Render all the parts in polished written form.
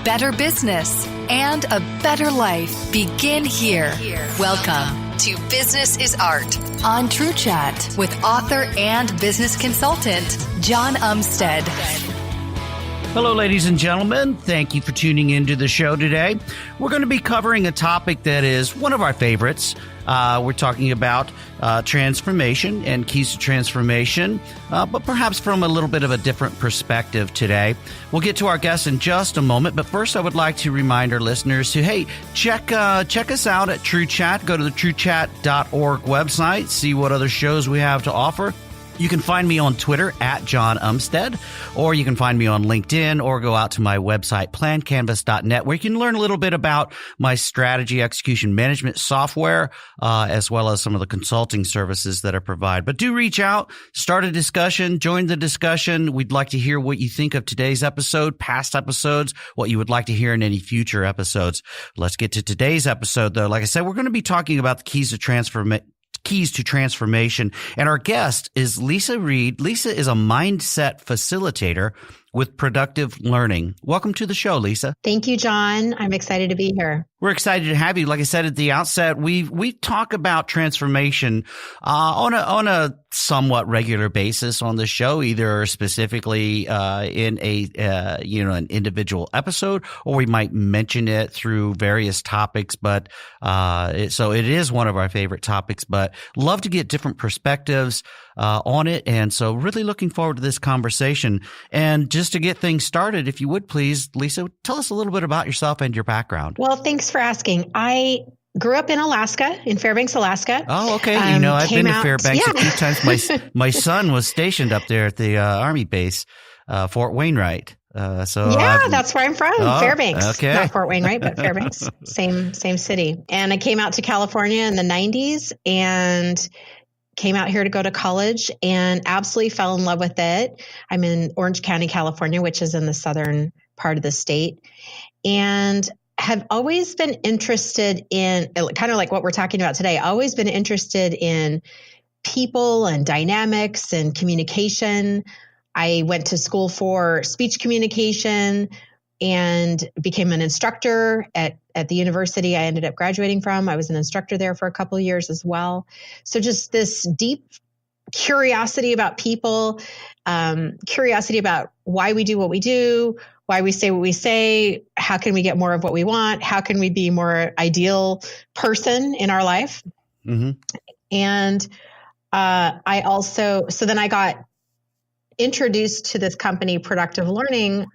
better business, and a better life begin here. Welcome to Business is Art on TrueChat with author and business consultant, John Umstead. Hello, ladies and gentlemen. Thank you for tuning into the show today. We're going to be covering a topic that is one of our favorites. We're talking about transformation and keys to transformation, but perhaps from a little bit of a different perspective today. We'll get to our guests in just a moment, but first I would like to remind our listeners to, hey, check us out at TrueChat. Go to the TrueChat.org website, see what other shows we have to offer. You can find me on Twitter at John Umstead, or you can find me on LinkedIn, or go out to my website, plancanvas.net, where you can learn a little bit about my strategy execution management software, as well as some of the consulting services that I provide. But do reach out, start a discussion, join the discussion. We'd like to hear what you think of today's episode, past episodes, what you would like to hear in any future episodes. Let's get to today's episode, though. Like I said, we're going to be talking about the keys to transformation. And our guest is Leisa Reid. Leisa is a mindset facilitator with Productive Learning. Welcome to the show, Leisa. Thank you, John. I'm excited to be here. We're excited to have you. Like I said at the outset, we talk about transformation on a somewhat regular basis on the show, either specifically in an individual episode, or we might mention it through various topics. But so it is one of our favorite topics. But love to get different perspectives on it, and so really looking forward to this conversation. And just to get things started, if you would please, Leisa, tell us a little bit about yourself and your background. Well, thanks for asking. I grew up in Alaska, in Fairbanks, Alaska. Oh, okay. I've been to Fairbanks a few times. My son was stationed up there at the Army base, Fort Wainwright. That's where I'm from, Fairbanks. Okay. Not Fort Wainwright, but Fairbanks, same city. And I came out to California in the 90s and came out here to go to college and absolutely fell in love with it. I'm in Orange County, California, which is in the southern part of the state, and have always been interested in, kind of like what we're talking about today, always been interested in people and dynamics and communication. I went to school for speech communication and became an instructor at the university I ended up graduating from. I was an instructor there for a couple of years as well. So just this deep curiosity about people, curiosity about why we do what we do, why we say what we say, how can we get more of what we want, how can we be a more ideal person in our life. Mm-hmm. And so then I got introduced to this company, Productive Learning.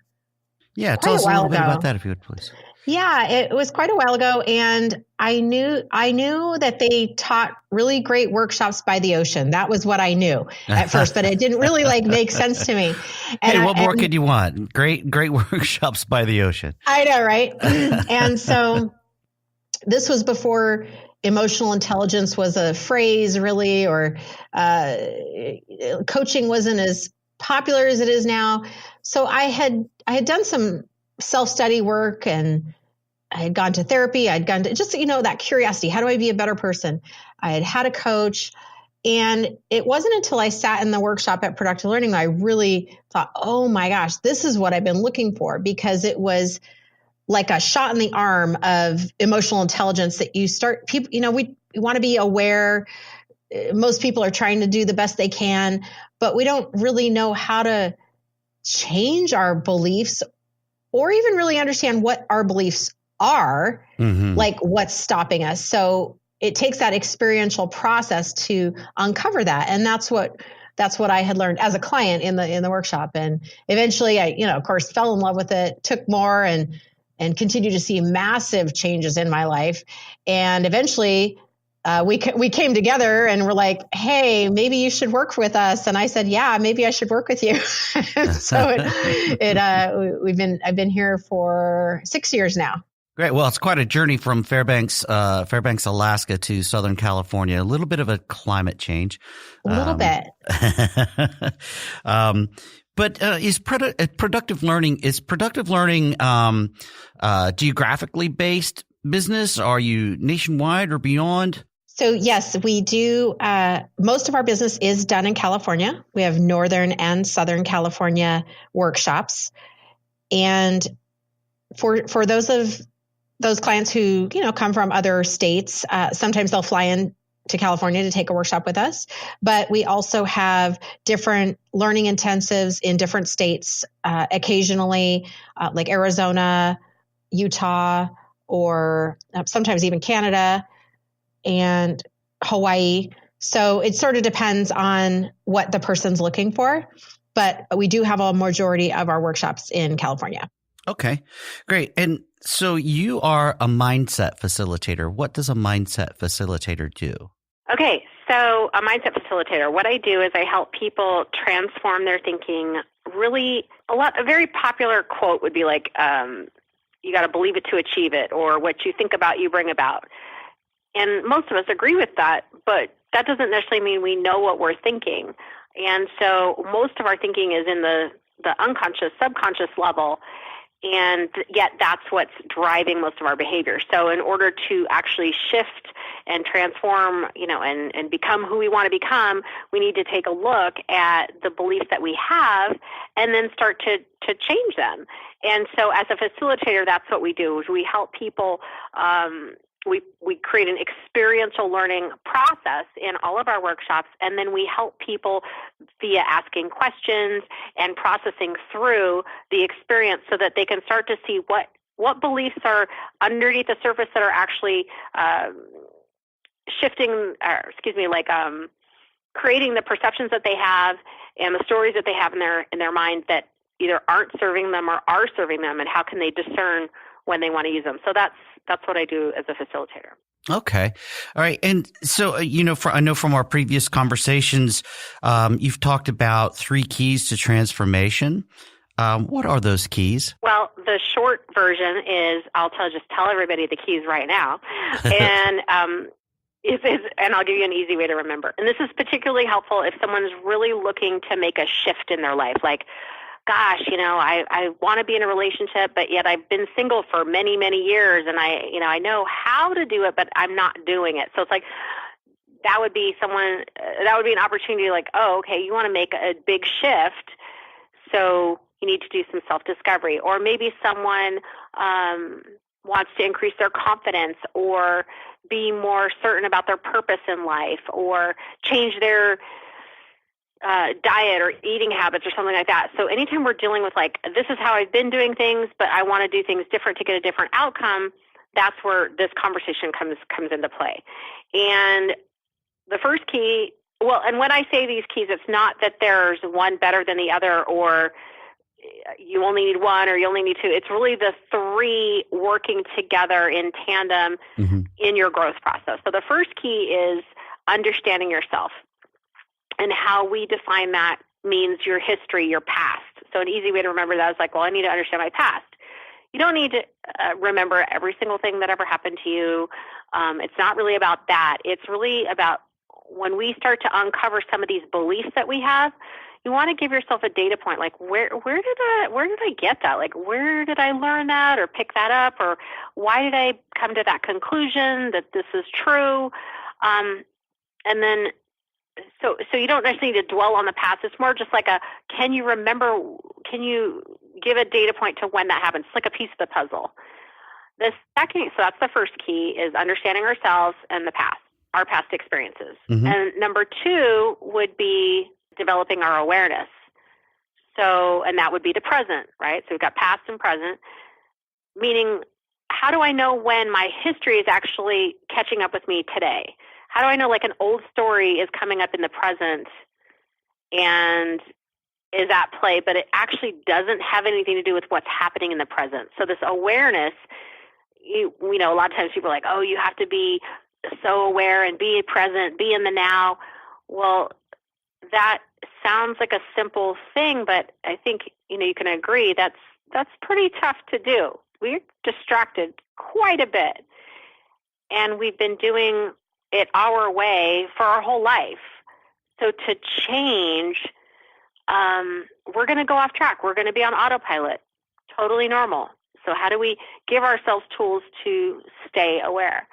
Yeah, tell us a little bit about that, if you would, please. Yeah, it was quite a while ago, and I knew that they taught really great workshops by the ocean. That was what I knew at first, but it didn't really make sense to me. And what more could you want? Great workshops by the ocean. I know, right? And so this was before emotional intelligence was a phrase, really, or coaching wasn't as popular as it is now. So I had done some self-study work, and I had gone to therapy. I'd gone to just, that curiosity. How do I be a better person? I had a coach, and it wasn't until I sat in the workshop at Productive Learning that I really thought, oh my gosh, this is what I've been looking for, because it was like a shot in the arm of emotional intelligence that you start people, we want to be aware. Most people are trying to do the best they can, but we don't really know how to change our beliefs or even really understand what our beliefs are, like what's stopping us. So it takes that experiential process to uncover that. And that's what I had learned as a client in the workshop. And eventually I, of course, fell in love with it, took more and continue to see massive changes in my life. And eventually we came together and were like, hey, maybe you should work with us. And I said, yeah, maybe I should work with you. So I've been here for 6 years now. Great. Well, it's quite a journey from Fairbanks, Alaska to Southern California. A little bit of a climate change. A little bit. But is Productive Learning geographically based business? Are you nationwide or beyond? So yes, we do. Most of our business is done in California. We have Northern and Southern California workshops. And for those clients who, come from other states, sometimes they'll fly in to California to take a workshop with us. But we also have different learning intensives in different states, occasionally, like Arizona, Utah, or sometimes even Canada and Hawaii. So it sort of depends on what the person's looking for. But we do have a majority of our workshops in California. Okay, great. And so you are a mindset facilitator. What does a mindset facilitator do? Okay, so a mindset facilitator, what I do is I help people transform their thinking. Really, a very popular quote would be like, you got to believe it to achieve it, or what you think about, you bring about. And most of us agree with that, but that doesn't necessarily mean we know what we're thinking. And so most of our thinking is in the unconscious, subconscious level, and yet that's what's driving most of our behavior. So in order to actually shift and transform, and become who we want to become, we need to take a look at the beliefs that we have and then start to change them. And so as a facilitator, that's what we do, is we help people. We create an experiential learning process in all of our workshops, and then we help people via asking questions and processing through the experience so that they can start to see what beliefs are underneath the surface that are actually creating the perceptions that they have and the stories that they have in their mind that either aren't serving them or are serving them, and how can they discern when they want to use them. So that's what I do as a facilitator. Okay. All right. And so, I know from our previous conversations, you've talked about 3 keys to transformation. What are those keys? Well, the short version is just tell everybody the keys right now. And, and I'll give you an easy way to remember. And this is particularly helpful if someone's really looking to make a shift in their life. Like, gosh, I want to be in a relationship, but yet I've been single for many, many years, and I know how to do it, but I'm not doing it. So it's like, that would be an opportunity, like, oh, okay, you want to make a big shift, so you need to do some self-discovery. Or maybe someone wants to increase their confidence, or be more certain about their purpose in life, or change their diet or eating habits or something like that. So anytime we're dealing with like, this is how I've been doing things, but I want to do things different to get a different outcome, that's where this conversation comes into play. And the first key, and when I say these keys, it's not that there's one better than the other, or you only need one or you only need 2. It's really the 3 working together in tandem in your growth process. So the first key is understanding yourself. And how we define that means your history, your past. So an easy way to remember that is like, well, I need to understand my past. You don't need to remember every single thing that ever happened to you. It's not really about that. It's really about when we start to uncover some of these beliefs that we have, you want to give yourself a data point, like where did I get that? Like, where did I learn that or pick that up? Or why did I come to that conclusion that this is true? And then So you don't necessarily need to dwell on the past. It's more just like can you give a data point to when that happened? It's like a piece of the puzzle. So that's the first key, is understanding ourselves and the past, our past experiences. And number 2 would be developing our awareness. And that would be the present, right? So we've got past and present, meaning how do I know when my history is actually catching up with me today? How do I know like an old story is coming up in the present and is at play, but it actually doesn't have anything to do with what's happening in the present? So this awareness, a lot of times people are like, oh, you have to be so aware and be present, be in the now. Well, that sounds like a simple thing, but I think, you can agree that's pretty tough to do. We're distracted quite a bit, and we've been doing it our way for our whole life. So to change, we're going to go off track. We're going to be on autopilot. Totally normal. So how do we give ourselves tools to stay aware?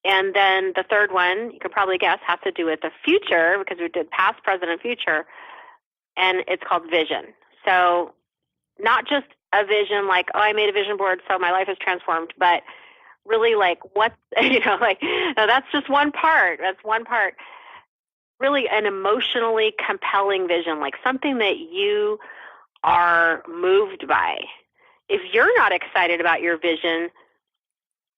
And then the third one, you can probably guess, has to do with the future, because we did past, present, and future, and it's called vision. So not just a vision like, oh, I made a vision board, so my life is transformed. But really, like, what, like, no, that's just one part. That's one part. Really an emotionally compelling vision, like something that you are moved by. If you're not excited about your vision,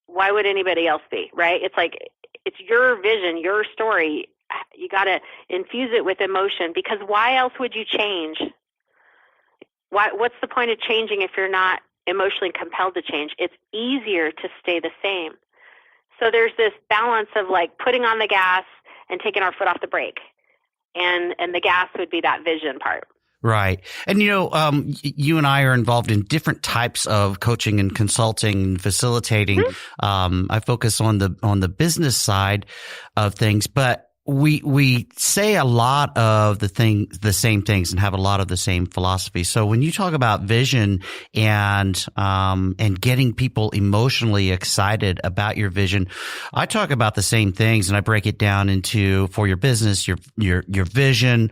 why would anybody else be, right? It's like, it's your vision, your story. You got to infuse it with emotion, because why else would you change? What's the point of changing if you're not emotionally compelled to change? It's easier to stay the same. So there's this balance of like putting on the gas and taking our foot off the brake. And the gas would be that vision part. Right. And, you and I are involved in different types of coaching and consulting and facilitating. Mm-hmm. I focus on the business side of things, but we say a lot of the same things and have a lot of the same philosophy. So when you talk about vision and getting people emotionally excited about your vision, I talk about the same things, and I break it down into, for your business, your vision,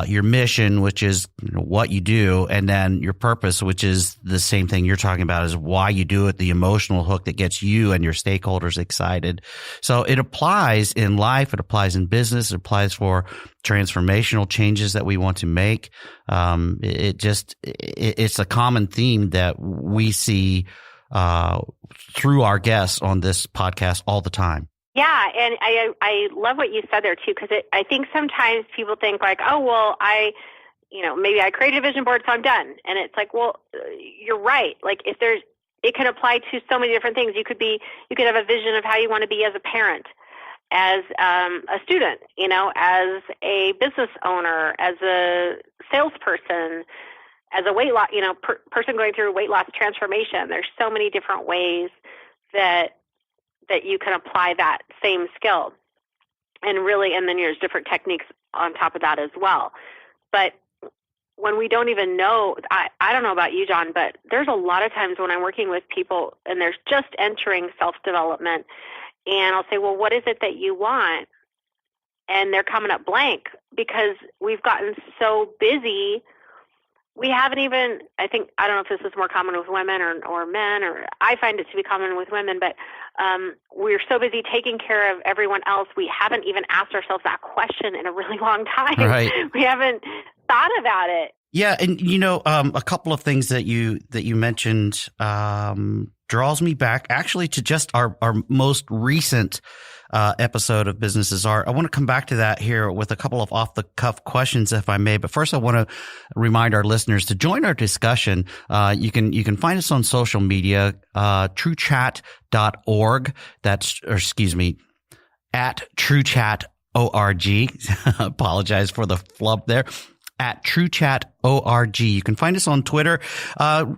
your mission, which is what you do, and then your purpose, which is the same thing you're talking about, is why you do it, the emotional hook that gets you and your stakeholders excited. So it applies in life, it applies in business, it applies for transformational changes that we want to make. It's a common theme that we see through our guests on this podcast all the time. Yeah, and I love what you said there too, because I think sometimes people think like, oh, well, maybe I created a vision board, so I'm done. And it's like, well, you're right. Like it can apply to so many different things. You could have a vision of how you want to be as a parent, as a student, as a business owner, as a salesperson, as a weight loss, person going through weight loss transformation. There's so many different ways that you can apply that same skill, and then there's different techniques on top of that as well. But when we don't even know, I don't know about you, John, but there's a lot of times when I'm working with people and they're just entering self-development, and I'll say, well, what is it that you want? And they're coming up blank, because we've gotten so busy. We haven't even, I don't know if this is more common with women or men, or I find it to be common with women, but we're so busy taking care of everyone else, we haven't even asked ourselves that question in a really long time. Right. We haven't thought about it. Yeah, and a couple of things that you mentioned draws me back actually to just our most recent episode of Business is Art. I want to come back to that here with a couple of off the cuff questions, if I may. But first, I want to remind our listeners to join our discussion. You can find us on social media, TrueChat.org. At TrueChat.org. Apologize for the flub there. At TrueChat.org. You can find us on Twitter.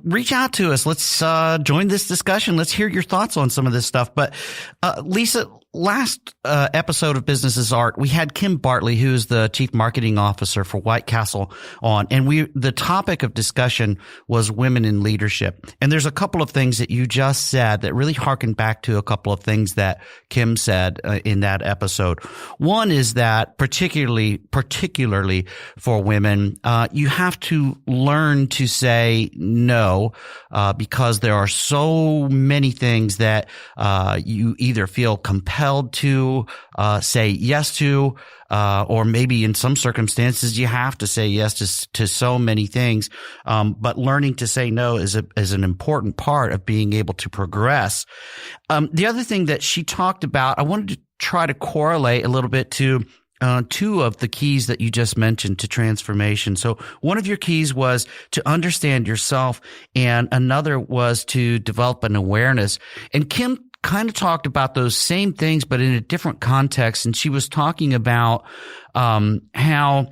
Reach out to us. Let's join this discussion. Let's hear your thoughts on some of this stuff. But Leisa, last episode of Business is Art, we had Kim Bartley, who is the Chief Marketing Officer for White Castle, on, and the topic of discussion was women in leadership. And there's a couple of things that you just said that really harken back to a couple of things that Kim said in that episode. One is that particularly for women, you have to learn to say no, because there are so many things that you either feel compelled to say yes to, or maybe in some circumstances you have to say yes to so many things. But learning to say no is an important part of being able to progress. The other thing that she talked about, I wanted to try to correlate a little bit to two of the keys that you just mentioned to transformation. So one of your keys was to understand yourself, and another was to develop an awareness. And Kim kind of talked about those same things, but in a different context. And she was talking about how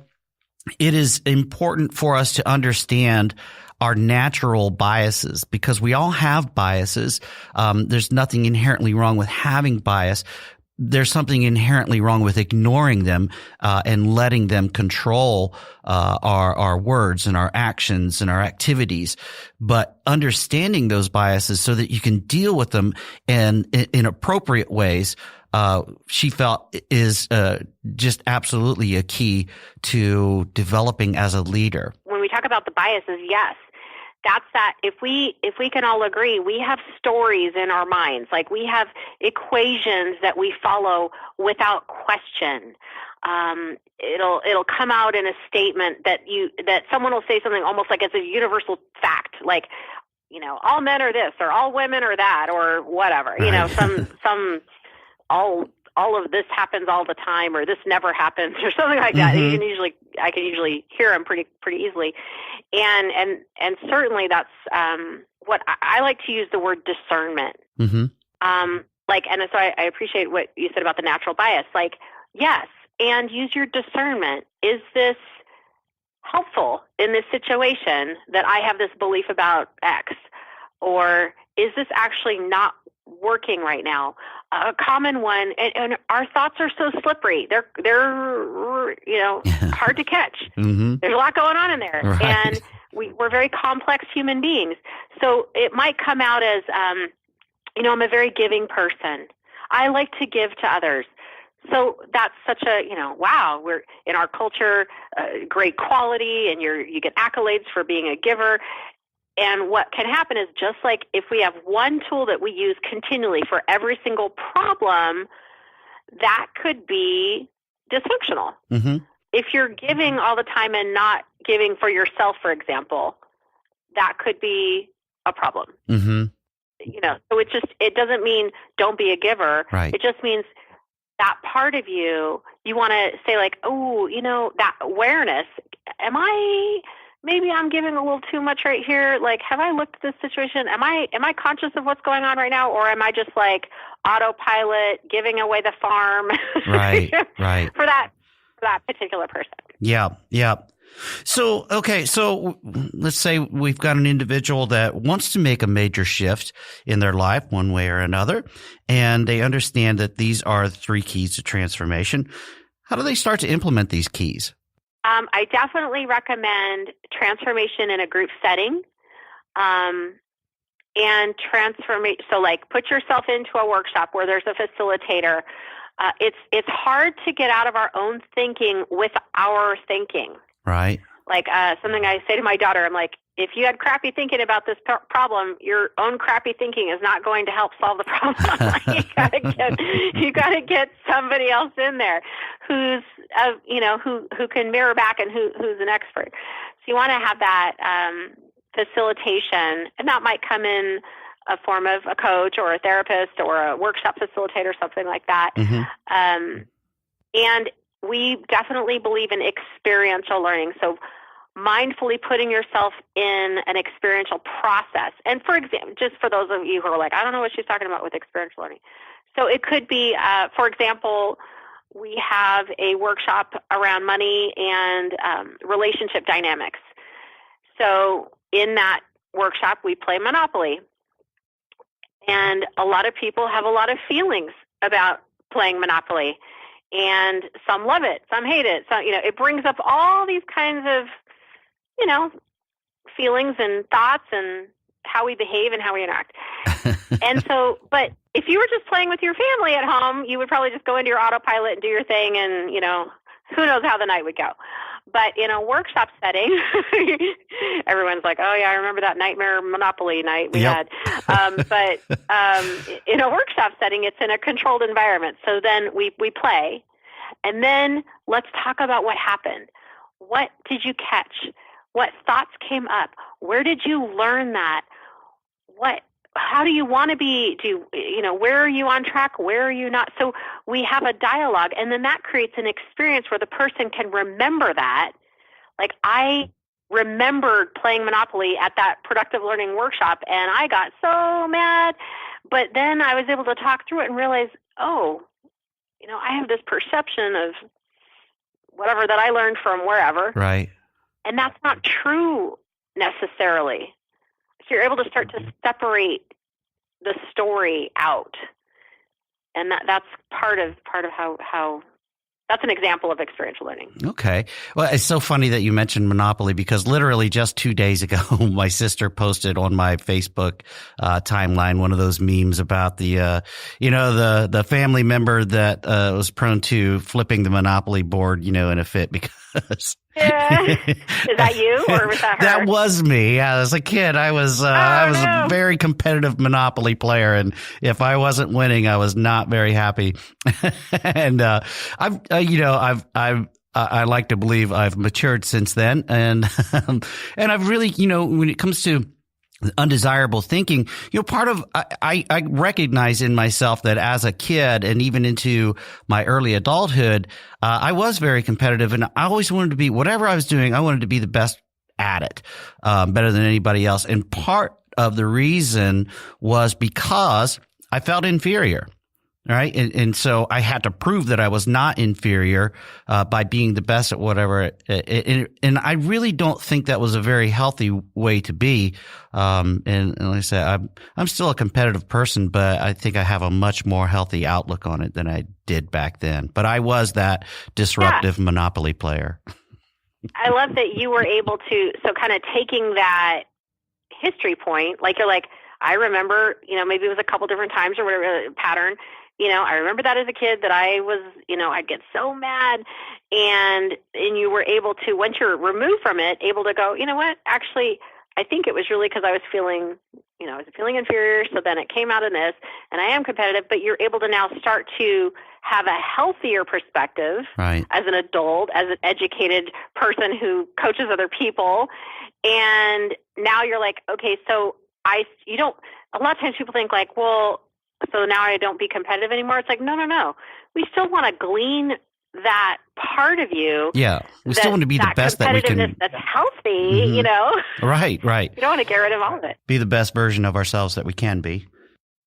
it is important for us to understand our natural biases, because we all have biases. There's nothing inherently wrong with having bias. There's something inherently wrong with ignoring them and letting them control our words and our actions and our activities. But understanding those biases so that you can deal with them in appropriate ways, she felt is just absolutely a key to developing as a leader. When we talk about the biases, yes, that's that. If we can all agree, we have stories in our minds, like we have equations that we follow without question. It'll come out in a statement that someone will say something almost like it's a universal fact, like, all men are this, or all women are that, or whatever. Right. some all of this happens all the time, or this never happens, or something like that. Mm-hmm. I can usually hear them pretty easily, and certainly that's what I like to use the word discernment. Mm-hmm. And so I appreciate what you said about the natural bias. Like, yes, and use your discernment. Is this helpful in this situation that I have this belief about X, or is this actually not working right now? A common one, and our thoughts are so slippery. They're hard to catch. Mm-hmm. There's a lot going on in there, right. and we're very complex human beings. So it might come out as, I'm a very giving person. I like to give to others. So that's such a, wow, we're in our culture, great quality, and you get accolades for being a giver. And what can happen is, just like if we have one tool that we use continually for every single problem, that could be dysfunctional. Mm-hmm. If you're giving all the time and not giving for yourself, for example, that could be a problem. Mm-hmm. So it doesn't mean don't be a giver. Right. It just means that part of you want to say, like, oh, that awareness, maybe I'm giving a little too much right here. Like, have I looked at this situation? Am I conscious of what's going on right now? Or am I just like autopilot, giving away the farm? Right. Right. for that particular person. Yeah. Yeah. So, okay. So let's say we've got an individual that wants to make a major shift in their life one way or another, and they understand that these are the 3 keys to transformation. How do they start to implement these keys? I definitely recommend transformation in a group setting, and transformation. So, like, put yourself into a workshop where there's a facilitator. It's hard to get out of our own thinking with our thinking. Right. Like something I say to my daughter, I'm like, if you had crappy thinking about this problem, your own crappy thinking is not going to help solve the problem. you gotta get somebody else in there who's who can mirror back and who's an expert. So you want to have that facilitation, and that might come in a form of a coach or a therapist or a workshop facilitator, something like that. Mm-hmm. And we definitely believe in experiential learning. So mindfully putting yourself in an experiential process. And for example, just for those of you who are like, I don't know what she's talking about with experiential learning. So it could be, for example, we have a workshop around money and relationship dynamics. So in that workshop, we play Monopoly. And a lot of people have a lot of feelings about playing Monopoly. And some love it, some hate it. So, it brings up all these kinds of, feelings and thoughts and how we behave and how we interact. And so, but if you were just playing with your family at home, you would probably just go into your autopilot and do your thing, and, who knows how the night would go. But in a workshop setting, everyone's like, oh, yeah, I remember that nightmare Monopoly night we had. But in a workshop setting, it's in a controlled environment. So then we play, and then let's talk about what happened. What did you catch? What thoughts came up? Where did you learn that? How do you want to be? Where are you on track? Where are you not? So we have a dialogue, and then that creates an experience where the person can remember that. Like, I remembered playing Monopoly at that productive learning workshop, and I got so mad, but then I was able to talk through it and realize, I have this perception of whatever that I learned from wherever. Right. And that's not true necessarily. So you're able to start to separate the story out, and that's part of how that's an example of experiential learning. Okay. Well, it's so funny that you mentioned Monopoly, because literally just 2 days ago, my sister posted on my Facebook timeline one of those memes about the family member that was prone to flipping the Monopoly board, in a fit because Yeah. Is that you or was that her? That was me. Yeah, as a kid, I was a very competitive Monopoly player, and if I wasn't winning, I was not very happy. And I like to believe I've matured since then, and and I've really, when it comes to undesirable thinking, part of I recognize in myself that as a kid and even into my early adulthood, I was very competitive, and I always wanted to be, whatever I was doing, I wanted to be the best at it, better than anybody else. And part of the reason was because I felt inferior. Right. And so I had to prove that I was not inferior by being the best at whatever. And I really don't think that was a very healthy way to be. And like I said, I'm still a competitive person, but I think I have a much more healthy outlook on it than I did back then. But I was that disruptive Monopoly player. I love that you were able to, so kind of taking that history point, like you're like, I remember, maybe it was a couple different times or whatever pattern. I remember that as a kid that I was, I'd get so mad, and you were able to, once you're removed from it, able to go, you know what, actually, I think it was really because I was feeling, I was feeling inferior. So then it came out in this, and I am competitive, but you're able to now start to have a healthier perspective right. as an adult, as an educated person who coaches other people. And now you're like, okay, so a lot of times people think like, well, so now I don't be competitive anymore. It's like, no. We still want to glean that part of you. Yeah. We still want to be the best that we can. That's healthy, Right. You don't want to get rid of all of it. Be the best version of ourselves that we can be.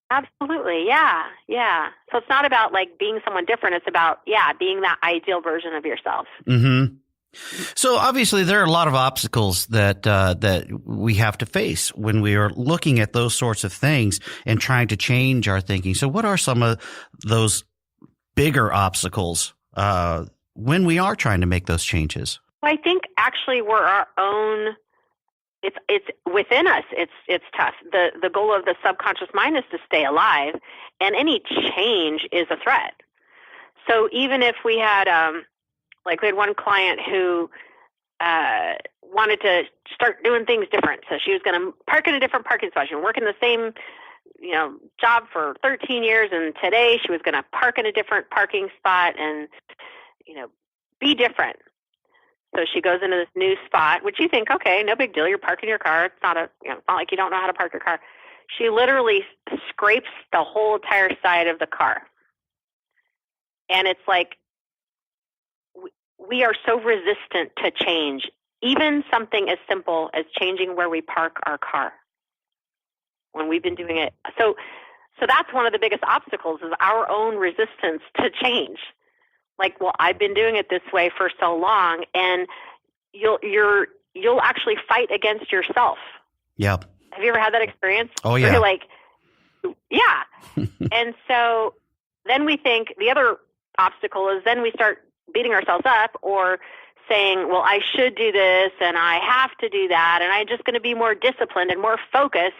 Absolutely. Yeah. So it's not about like being someone different. It's about, being that ideal version of yourself. Mm-hmm. So obviously there are a lot of obstacles that we have to face when we are looking at those sorts of things and trying to change our thinking. So what are some of those bigger obstacles when we are trying to make those changes? Well, I think actually we're our own. It's within us. It's tough. The goal of the subconscious mind is to stay alive, and any change is a threat. So even if we had we had one client who wanted to start doing things different. So she was going to park in a different parking spot. She was working the same, job for 13 years. And today she was going to park in a different parking spot and, be different. So she goes into this new spot, which you think, okay, no big deal. You're parking your car. It's not it's not like you don't know how to park your car. She literally scrapes the whole entire side of the car. And it's like, we are so resistant to change, even something as simple as changing where we park our car when we've been doing it. So that's one of the biggest obstacles is our own resistance to change. Like, well, I've been doing it this way for so long, and you'll actually fight against yourself. Yep. Have you ever had that experience? Oh, yeah. Where you're like, yeah. And so then we think the other obstacle is then we start beating ourselves up or saying, well, I should do this and I have to do that and I'm just going to be more disciplined and more focused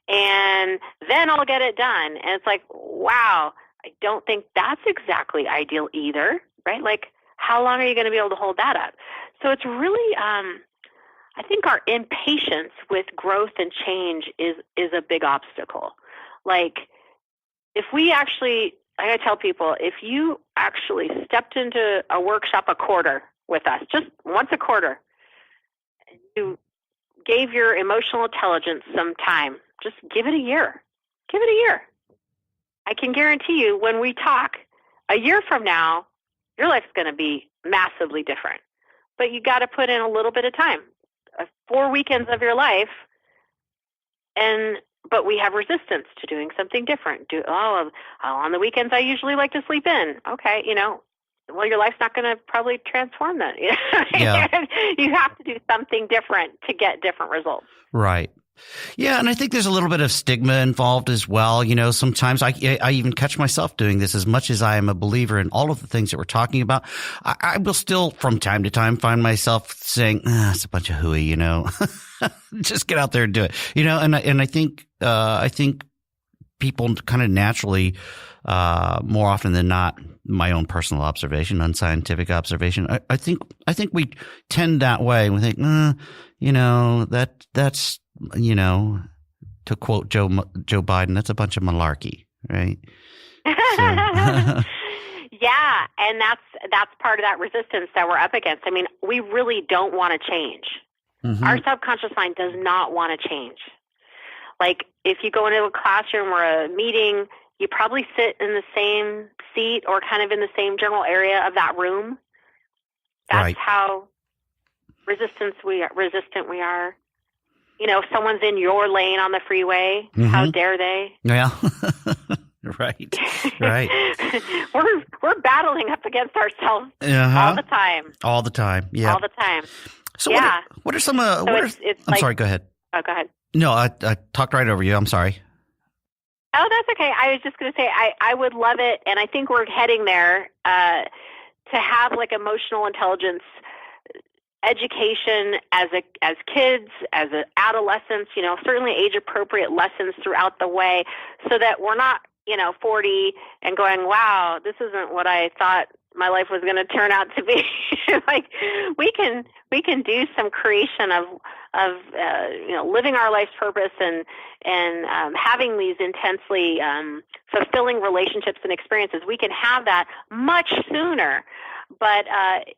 and then I'll get it done. And it's like, wow, I don't think that's exactly ideal either, right? Like, how long are you going to be able to hold that up? So it's really, I think our impatience with growth and change is a big obstacle. Like, if we actually, I tell people, if you actually stepped into a workshop a quarter with us, just once a quarter, and you gave your emotional intelligence some time, just give it a year. Give it a year. I can guarantee you when we talk a year from now, your life's going to be massively different. But you got to put in a little bit of time, 4 weekends of your life, but we have resistance to doing something different. On the weekends I usually like to sleep in. Okay, well, your life's not going to probably transform that. Yeah. You have to do something different to get different results. Right. Yeah, and I think there's a little bit of stigma involved as well. Sometimes I even catch myself doing this. As much as I am a believer in all of the things that we're talking about, I will still from time to time find myself saying, it's a bunch of hooey, just get out there and do it. And I think people kind of naturally, more often than not, my own personal observation, unscientific observation, I think we tend that way. We think, that's, to quote Joe Biden, that's a bunch of malarkey, right? So. Yeah, and that's part of that resistance that we're up against. I mean, we really don't want to change. Mm-hmm. Our subconscious mind does not want to change. Like, if you go into a classroom or a meeting, you probably sit in the same seat or kind of in the same general area of that room. That's right. How resistant we are. If someone's in your lane on the freeway, mm-hmm. How dare they? Yeah. Right. We're battling up against ourselves all the time. All the time. Yeah. All the time. So what are some? I'm sorry. Go ahead. Oh, go ahead. No, I talked right over you. I'm sorry. Oh, that's okay. I was just going to say I would love it, and I think we're heading there to have like emotional intelligence education as kids, as adolescents. Certainly age appropriate lessons throughout the way, so that we're not 40 and going, wow, this isn't what I thought my life was going to turn out to be. Like, we can do some creation of living our life's purpose and having these intensely fulfilling relationships and experiences. We can have that much sooner. But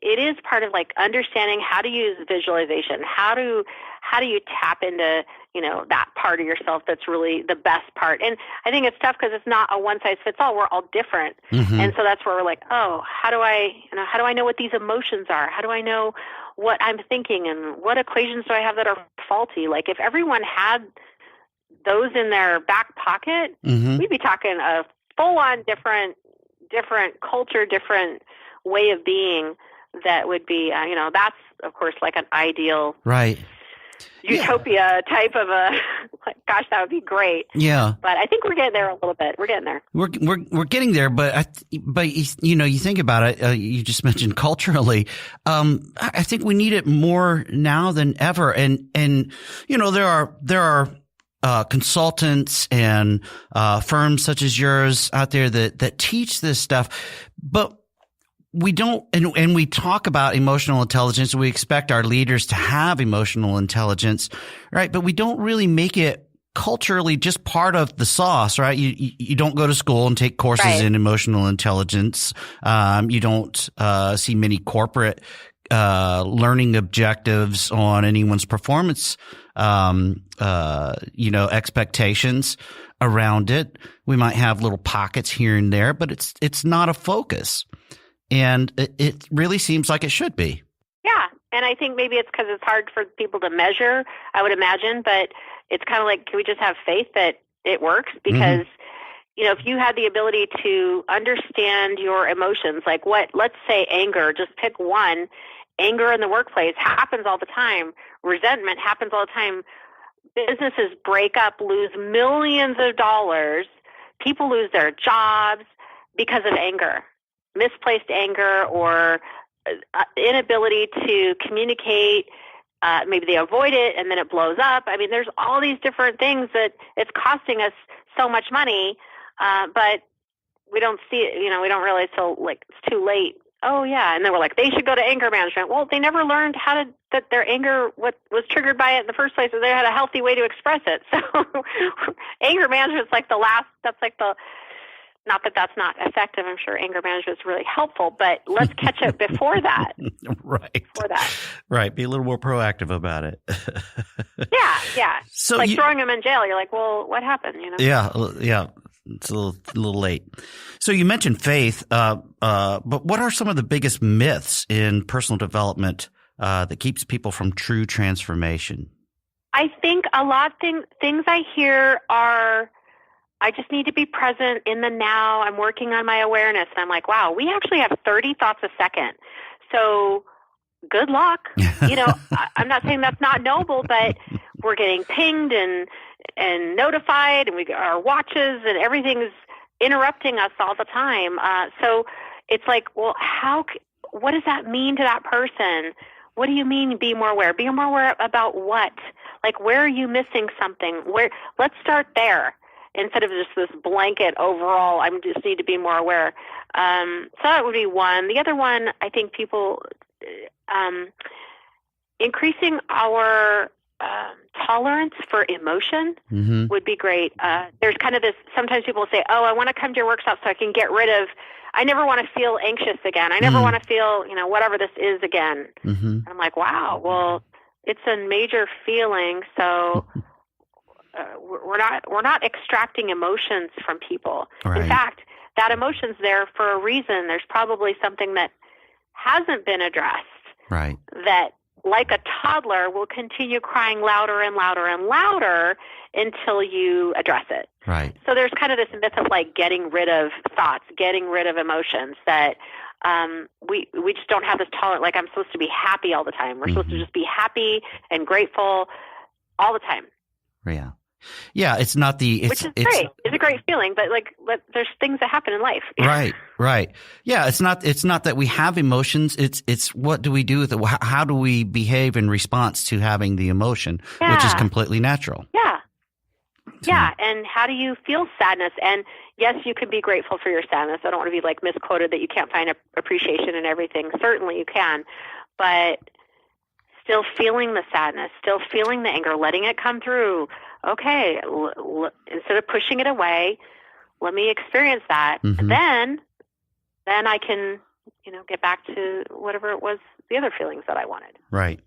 it is part of like understanding how to use visualization. How do you tap into that part of yourself that's really the best part? And I think it's tough because it's not a one size fits all. We're all different, mm-hmm. And so that's where we're like, oh, how do I know what these emotions are? How do I know what I'm thinking and what equations do I have that are faulty? Like, if everyone had those in their back pocket, mm-hmm. We'd be talking a full on different culture, different way of being. That would be, that's of course like an ideal, right, utopia type of a. Gosh, that would be great. Yeah, but I think we're getting there a little bit. We're getting there. We're getting there, but you think about it. You just mentioned culturally. I think we need it more now than ever, and there are consultants and firms such as yours out there that teach this stuff, but we don't, and we talk about emotional intelligence. We expect our leaders to have emotional intelligence, right? But we don't really make it culturally just part of the sauce, right? You don't go to school and take courses right. in emotional intelligence. You don't see many corporate learning objectives on anyone's performance, expectations around it. We might have little pockets here and there, but it's not a focus. And it really seems like it should be. Yeah. And I think maybe it's because it's hard for people to measure, I would imagine. But it's kind of like, can we just have faith that it works? Because, mm-hmm. If you had the ability to understand your emotions, like let's say anger, just pick one. Anger in the workplace happens all the time. Resentment happens all the time. Businesses break up, lose millions of dollars. People lose their jobs because of anger. Misplaced anger or inability to communicate. Maybe they avoid it and then it blows up. I mean, there's all these different things that it's costing us so much money, but we don't see it. We don't realize till like it's too late. Oh yeah, and then we're like, they should go to anger management. Well, they never learned that their anger what was triggered by it in the first place, or they had a healthy way to express it. So anger management's like the last. That's like the. Not that that's not effective. I'm sure anger management is really helpful, but let's catch it before that. Right. Before that. Right. Be a little more proactive about it. Yeah. So like throwing them in jail, you're like, well, what happened? Yeah. It's a little late. So you mentioned faith, but what are some of the biggest myths in personal development that keeps people from true transformation? I think a lot of things I hear are, I just need to be present in the now. I'm working on my awareness. And I'm like, wow, we actually have 30 thoughts a second. So good luck. I'm not saying that's not noble, but we're getting pinged and notified, and our watches and everything's interrupting us all the time. So it's like, well, what does that mean to that person? What do you mean be more aware? Be more aware about what? Like, where are you missing something? Let's start there. instead of just this blanket overall, I just need to be more aware. So that would be one. The other one, I think people increasing our tolerance for emotion would be great. There's kind of this, sometimes people say, oh, I want to come to your workshop so I can get rid of, I never want to feel anxious again. I never want to feel, whatever this is again. And I'm like, wow, well, it's a major feeling. So we're not extracting emotions from people. Right. In fact, that emotion's there for a reason. There's probably something that hasn't been addressed. Right. That, like a toddler, will continue crying louder and louder and louder until you address it. Right. So there's kind of this myth of like getting rid of thoughts, getting rid of emotions, that we just don't have this tolerance. Like, I'm supposed to be happy all the time. We're supposed to just be happy and grateful all the time. Yeah. Yeah, which is great. It's a great feeling, but there's things that happen in life. Right. Yeah, it's not that we have emotions. It's what do we do with it? How do we behave in response to having the emotion, which is completely natural. Yeah. Yeah, and how do you feel sadness? And yes, you can be grateful for your sadness. I don't want to be like misquoted that you can't find appreciation in everything. Certainly you can, but still feeling the sadness, still feeling the anger, letting it come through. Okay, instead of pushing it away, let me experience that. Then I can, get back to whatever it was, the other feelings that I wanted. Right.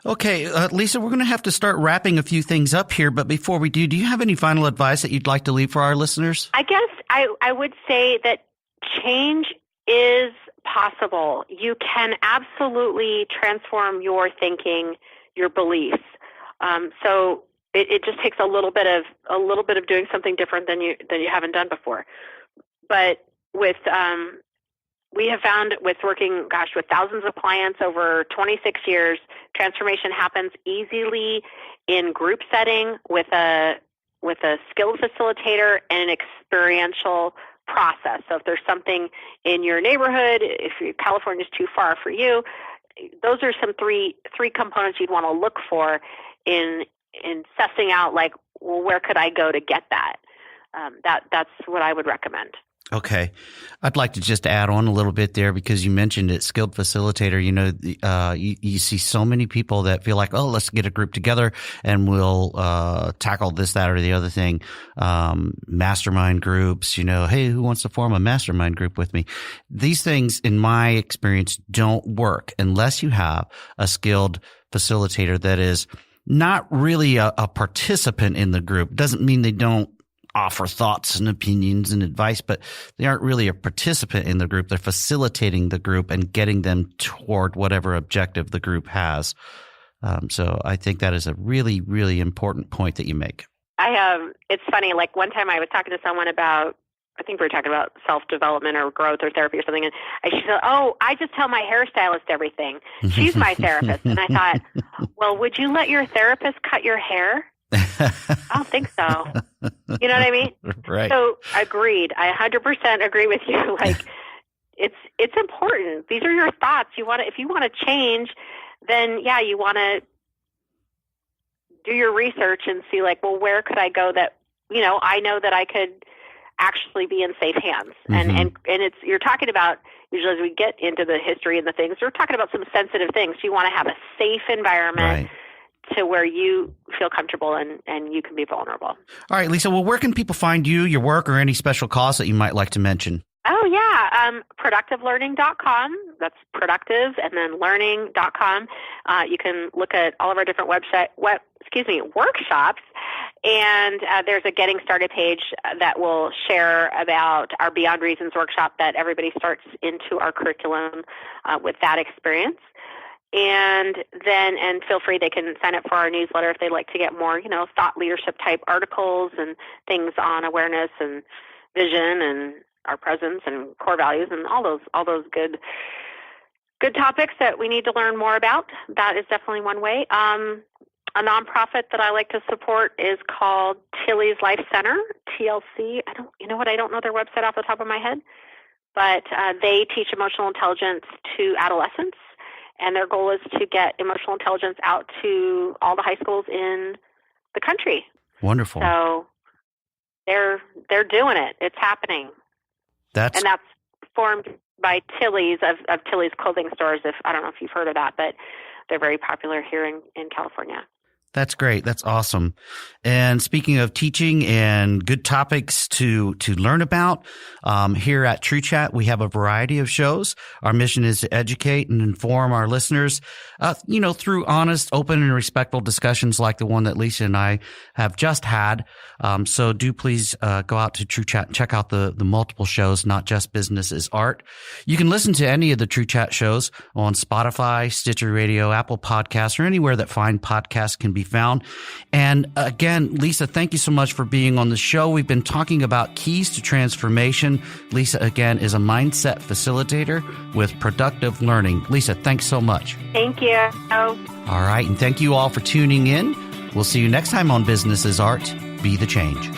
Okay, Leisa, we're going to have to start wrapping a few things up here. But before we do you have any final advice that you'd like to leave for our listeners? I guess I would say that change is possible. You can absolutely transform your thinking, your beliefs. So it just takes a little bit of doing something different than you haven't done before. But with we have found with working, with thousands of clients over 26 years, transformation happens easily in group setting with a skilled facilitator and an experiential process. So if there's something in your neighborhood, if California is too far for you, those are some three components you'd want to look for in sussing out, like, well, where could I go to get that? That's what I would recommend. Okay. I'd like to just add on a little bit there because you mentioned it, skilled facilitator. You see so many people that feel like, oh, let's get a group together and we'll tackle this, that, or the other thing. Mastermind groups, hey, who wants to form a mastermind group with me? These things, in my experience, don't work unless you have a skilled facilitator that is not really a participant in the group. Doesn't mean they don't offer thoughts and opinions and advice, but they aren't really a participant in the group. They're facilitating the group and getting them toward whatever objective the group has. So I think that is a really, really important point that you make. It's funny, like one time I was talking to someone about, I think we were talking about self-development or growth or therapy or something, and she said, oh, I just tell my hairstylist everything. She's my therapist. And I thought, well, would you let your therapist cut your hair? I don't think so. You know what I mean? Right. So agreed. I 100% agree with you. Like it's important. These are your thoughts. If you want to change, then you want to do your research and see like, well, where could I go that, I know that I could actually be in safe hands. And you're talking about, usually as we get into the history and the things, we're talking about some sensitive things. You want to have a safe environment. Right. To where you feel comfortable and you can be vulnerable. All right, Leisa, well, where can people find you, your work, or any special cause that you might like to mention? Oh, yeah. Productivelearning.com. That's productive and then learning.com. You can look at all of our different workshops. And there's a Getting Started page that will share about our Beyond Reasons workshop that everybody starts into our curriculum with that experience. And feel free, they can sign up for our newsletter if they'd like to get more, thought leadership type articles and things on awareness and vision and our presence and core values and all those good topics that we need to learn more about. That is definitely one way. A nonprofit that I like to support is called Tilly's Life Center, TLC. I don't know their website off the top of my head, but they teach emotional intelligence to adolescents. And their goal is to get emotional intelligence out to all the high schools in the country. Wonderful. So they're doing it. It's happening. And that's formed by Tilly's of Tilly's clothing stores. I don't know if you've heard of that, but they're very popular here in California. That's great. That's awesome. And speaking of teaching and good topics to learn about, here at TrueChat, we have a variety of shows. Our mission is to educate and inform our listeners, through honest, open, and respectful discussions like the one that Leisa and I have just had. So do please go out to TrueChat and check out the multiple shows, not just Business is Art. You can listen to any of the TrueChat shows on Spotify, Stitcher Radio, Apple Podcasts, or anywhere that fine podcasts can be found. And again, Leisa, thank you so much for being on the show. We've been talking about keys to transformation. Leisa, again, is a mindset facilitator with productive learning. Leisa, thanks so much. Thank you. All right. And thank you all for tuning in. We'll see you next time on Business is Art. Be the change.